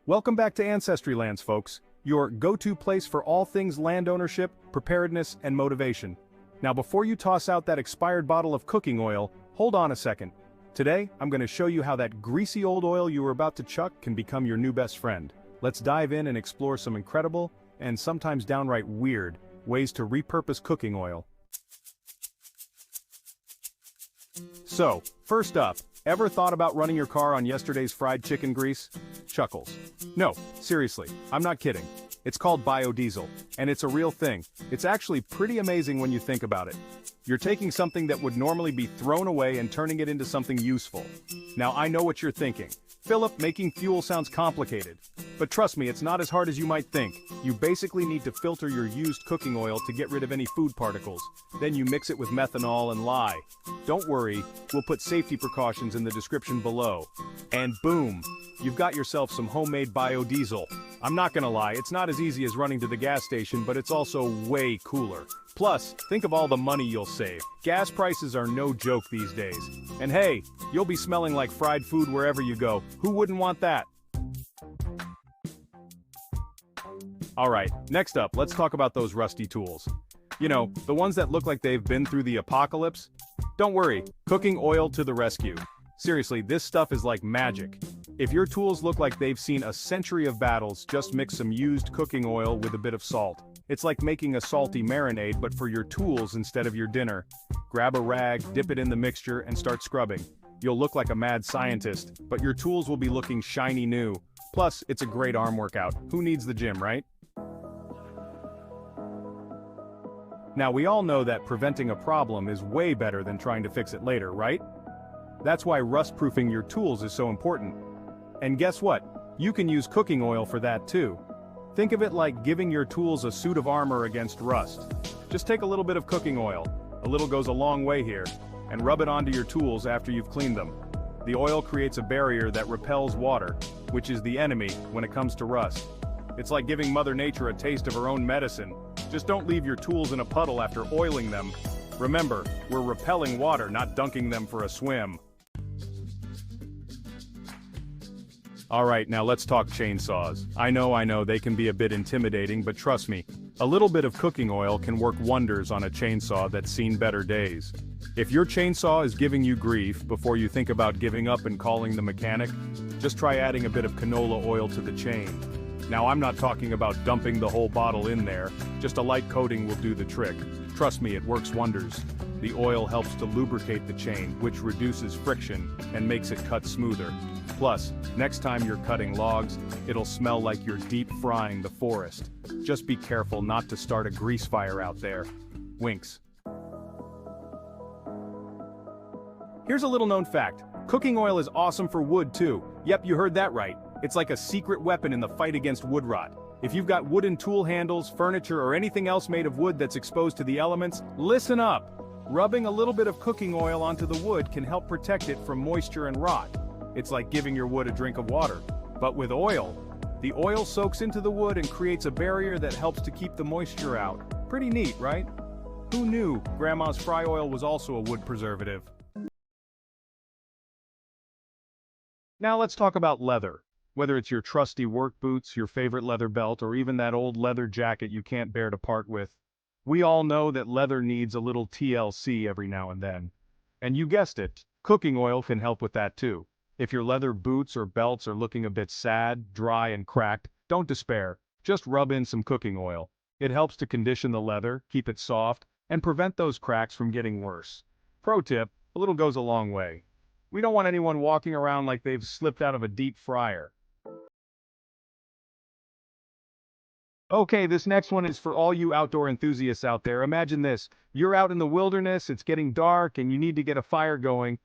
Welcome back to Ancestry Lands, folks, your go-to place for all things land ownership, preparedness, and motivation. Now before you toss out that expired bottle of cooking oil, hold on a second. Today, I'm going to show you how that greasy old oil you were about to chuck can become your new best friend. Let's dive in and explore some incredible, and sometimes downright weird, ways to repurpose cooking oil. So, first up, ever thought about running your car on yesterday's fried chicken grease? Chuckles. No, seriously, I'm not kidding. It's called biodiesel, and it's a real thing. It's actually pretty amazing when you think about it. You're taking something that would normally be thrown away and turning it into something useful. Now I know what you're thinking. Philip, making fuel sounds complicated. But trust me, it's not as hard as you might think. You basically need to filter your used cooking oil to get rid of any food particles. Then you mix it with methanol and lye. Don't worry, we'll put safety precautions in the description below. And boom! You've got yourself some homemade biodiesel. I'm not gonna lie, it's not as easy as running to the gas station, but it's also way cooler. Plus, think of all the money you'll save. Gas prices are no joke these days. And hey, you'll be smelling like fried food wherever you go. Who wouldn't want that? Alright, next up, let's talk about those rusty tools. You know, the ones that look like they've been through the apocalypse? Don't worry, cooking oil to the rescue. Seriously, this stuff is like magic. If your tools look like they've seen a century of battles, just mix some used cooking oil with a bit of salt. It's like making a salty marinade, but for your tools instead of your dinner. Grab a rag, dip it in the mixture, and start scrubbing. You'll look like a mad scientist, but your tools will be looking shiny new. Plus, it's a great arm workout. Who needs the gym, right? Now we all know that preventing a problem is way better than trying to fix it later, right? That's why rust-proofing your tools is so important. And guess what? You can use cooking oil for that too. Think of it like giving your tools a suit of armor against rust. Just take a little bit of cooking oil, a little goes a long way here, and rub it onto your tools after you've cleaned them. The oil creates a barrier that repels water, which is the enemy when it comes to rust. It's like giving Mother Nature a taste of her own medicine. Just don't leave your tools in a puddle after oiling them. Remember, we're repelling water, not dunking them for a swim. Alright, now let's talk chainsaws. I know, they can be a bit intimidating, but trust me, a little bit of cooking oil can work wonders on a chainsaw that's seen better days. If your chainsaw is giving you grief before you think about giving up and calling the mechanic, just try adding a bit of canola oil to the chain. Now I'm not talking about dumping the whole bottle in there, just a light coating will do the trick. Trust me, it works wonders. The oil helps to lubricate the chain, which reduces friction and makes it cut smoother. Plus, next time you're cutting logs, it'll smell like you're deep frying the forest. Just be careful not to start a grease fire out there. Winks. Here's a little known fact. Cooking oil is awesome for wood too. Yep, you heard that right. It's like a secret weapon in the fight against wood rot. If you've got wooden tool handles, furniture, or anything else made of wood that's exposed to the elements, listen up! Rubbing a little bit of cooking oil onto the wood can help protect it from moisture and rot. It's like giving your wood a drink of water. But with oil, the oil soaks into the wood and creates a barrier that helps to keep the moisture out. Pretty neat, right? Who knew Grandma's fry oil was also a wood preservative? Now let's talk about leather. Whether it's your trusty work boots, your favorite leather belt, or even that old leather jacket you can't bear to part with, we all know that leather needs a little TLC every now and then. And you guessed it, cooking oil can help with that too. If your leather boots or belts are looking a bit sad, dry, and cracked, don't despair. Just rub in some cooking oil. It helps to condition the leather, keep it soft, and prevent those cracks from getting worse. Pro tip, a little goes a long way. We don't want anyone walking around like they've slipped out of a deep fryer. Okay, this next one is for all you outdoor enthusiasts out there. Imagine this. You're out in the wilderness, it's getting dark, and you need to get a fire going.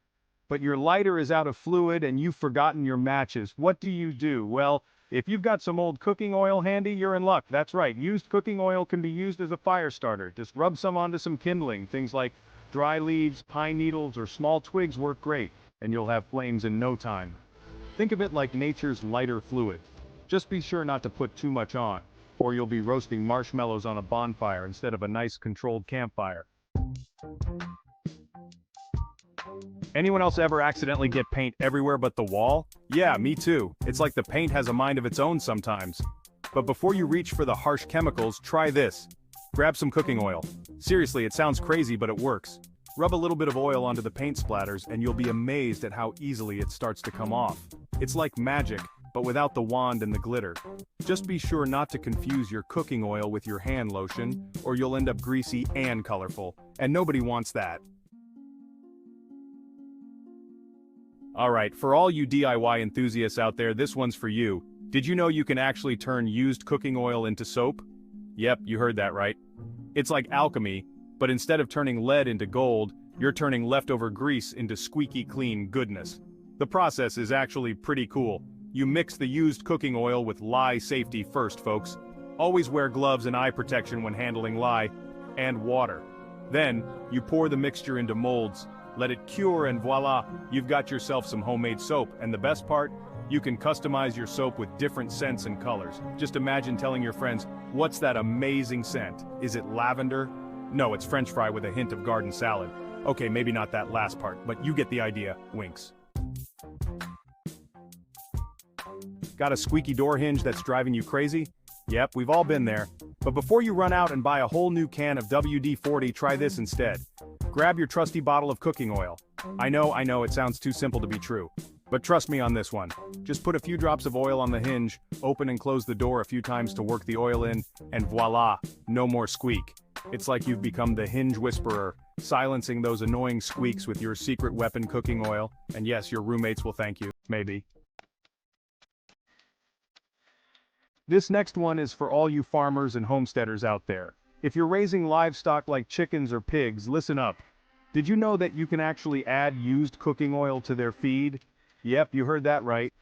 But your lighter is out of fluid and you've forgotten your matches. What do? Well, if you've got some old cooking oil handy, you're in luck. That's right, used cooking oil can be used as a fire starter. Just rub some onto some kindling. Things like dry leaves, pine needles, or small twigs work great, and you'll have flames in no time. Think of it like nature's lighter fluid. Just be sure not to put too much on, or you'll be roasting marshmallows on a bonfire instead of a nice controlled campfire. Anyone else ever accidentally get paint everywhere but the wall? Yeah, me too. It's like the paint has a mind of its own sometimes. But before you reach for the harsh chemicals, try this. Grab some cooking oil. Seriously, it sounds crazy, but it works. Rub a little bit of oil onto the paint splatters and you'll be amazed at how easily it starts to come off. It's like magic, but without the wand and the glitter. Just be sure not to confuse your cooking oil with your hand lotion, or you'll end up greasy and colorful, and nobody wants that. Alright, for all you DIY enthusiasts out there, this one's for you. Did you know you can actually turn used cooking oil into soap? Yep, you heard that right. It's like alchemy, but instead of turning lead into gold, you're turning leftover grease into squeaky clean goodness. The process is actually pretty cool. You mix the used cooking oil with lye safety first, folks. Always wear gloves and eye protection when handling lye, and water. Then, you pour the mixture into molds, let it cure, and voila, you've got yourself some homemade soap. And the best part? You can customize your soap with different scents and colors. Just imagine telling your friends, "What's that amazing scent? Is it lavender?" No, it's French fry with a hint of garden salad. Okay, maybe not that last part, but you get the idea. Winks. Got a squeaky door hinge that's driving you crazy? Yep, we've all been there. But before you run out and buy a whole new can of WD-40, try this instead. Grab your trusty bottle of cooking oil. I know, it sounds too simple to be true. But trust me on this one. Just put a few drops of oil on the hinge, open and close the door a few times to work the oil in, and voila, no more squeak. It's like you've become the hinge whisperer, silencing those annoying squeaks with your secret weapon cooking oil, and yes, your roommates will thank you, maybe. This next one is for all you farmers and homesteaders out there. If you're raising livestock like chickens or pigs, listen up. Did you know that you can actually add used cooking oil to their feed? Yep, you heard that right.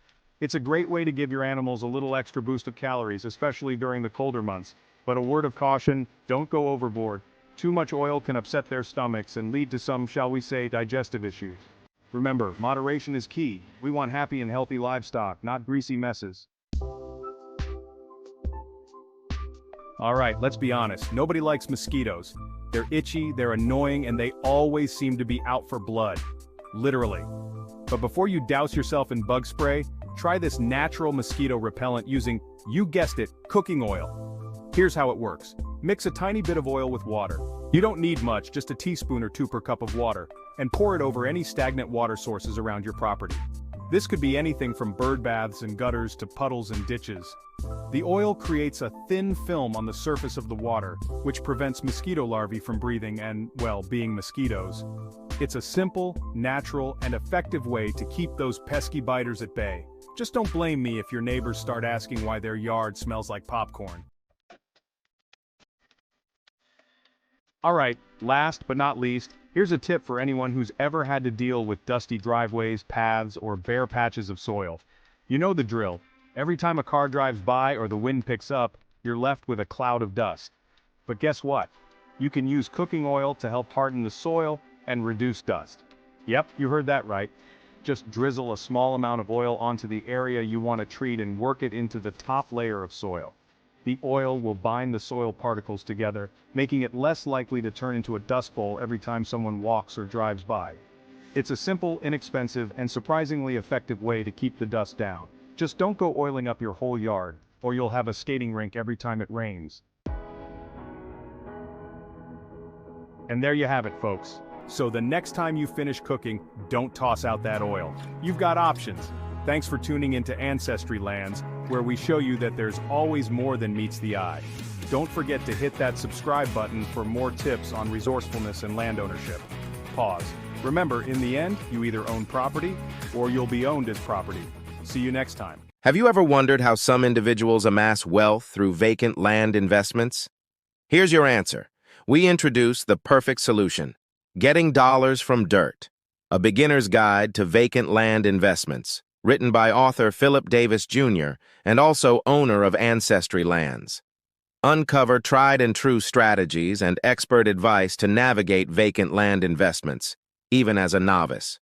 It's a great way to give your animals a little extra boost of calories, especially during the colder months. But a word of caution, don't go overboard. Too much oil can upset their stomachs and lead to some, shall we say, digestive issues. Remember, moderation is key. We want happy and healthy livestock, not greasy messes. Alright, let's be honest, nobody likes mosquitoes. They're itchy, they're annoying, and they always seem to be out for blood. Literally. But before you douse yourself in bug spray, try this natural mosquito repellent using, you guessed it, cooking oil. Here's how it works. Mix a tiny bit of oil with water. You don't need much, just a teaspoon or two per cup of water, and pour it over any stagnant water sources around your property. This could be anything from bird baths and gutters to puddles and ditches. The oil creates a thin film on the surface of the water, which prevents mosquito larvae from breathing and, well, being mosquitoes. It's a simple, natural, and effective way to keep those pesky biters at bay. Just don't blame me if your neighbors start asking why their yard smells like popcorn. Alright, last but not least, here's a tip for anyone who's ever had to deal with dusty driveways, paths, or bare patches of soil. You know the drill. Every time a car drives by or the wind picks up, you're left with a cloud of dust. But guess what? You can use cooking oil to help harden the soil and reduce dust. Yep, you heard that right. Just drizzle a small amount of oil onto the area you want to treat and work it into the top layer of soil. The oil will bind the soil particles together, making it less likely to turn into a dust bowl every time someone walks or drives by. It's a simple, inexpensive, and surprisingly effective way to keep the dust down. Just don't go oiling up your whole yard, or you'll have a skating rink every time it rains. And there you have it, folks. So the next time you finish cooking, don't toss out that oil. You've got options. Thanks for tuning into Ancestry Lands, where we show you that there's always more than meets the eye. Don't forget to hit that subscribe button for more tips on resourcefulness and land ownership. Pause. Remember, in the end, you either own property, or you'll be owned as property. See you next time. Have you ever wondered how some individuals amass wealth through vacant land investments? Here's your answer. We introduce the perfect solution: Getting Dollars from Dirt, a beginner's guide to vacant land investments, written by author Philip Davis Jr. and also owner of Ancestry Lands. Uncover tried and true strategies and expert advice to navigate vacant land investments, even as a novice.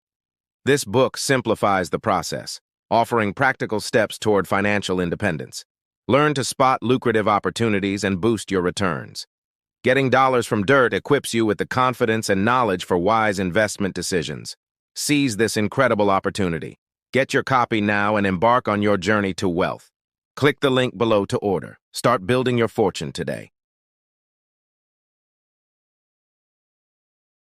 This book simplifies the process, offering practical steps toward financial independence. Learn to spot lucrative opportunities and boost your returns. Getting Dollars from Dirt equips you with the confidence and knowledge for wise investment decisions. Seize this incredible opportunity. Get your copy now and embark on your journey to wealth. Click the link below to order. Start building your fortune today.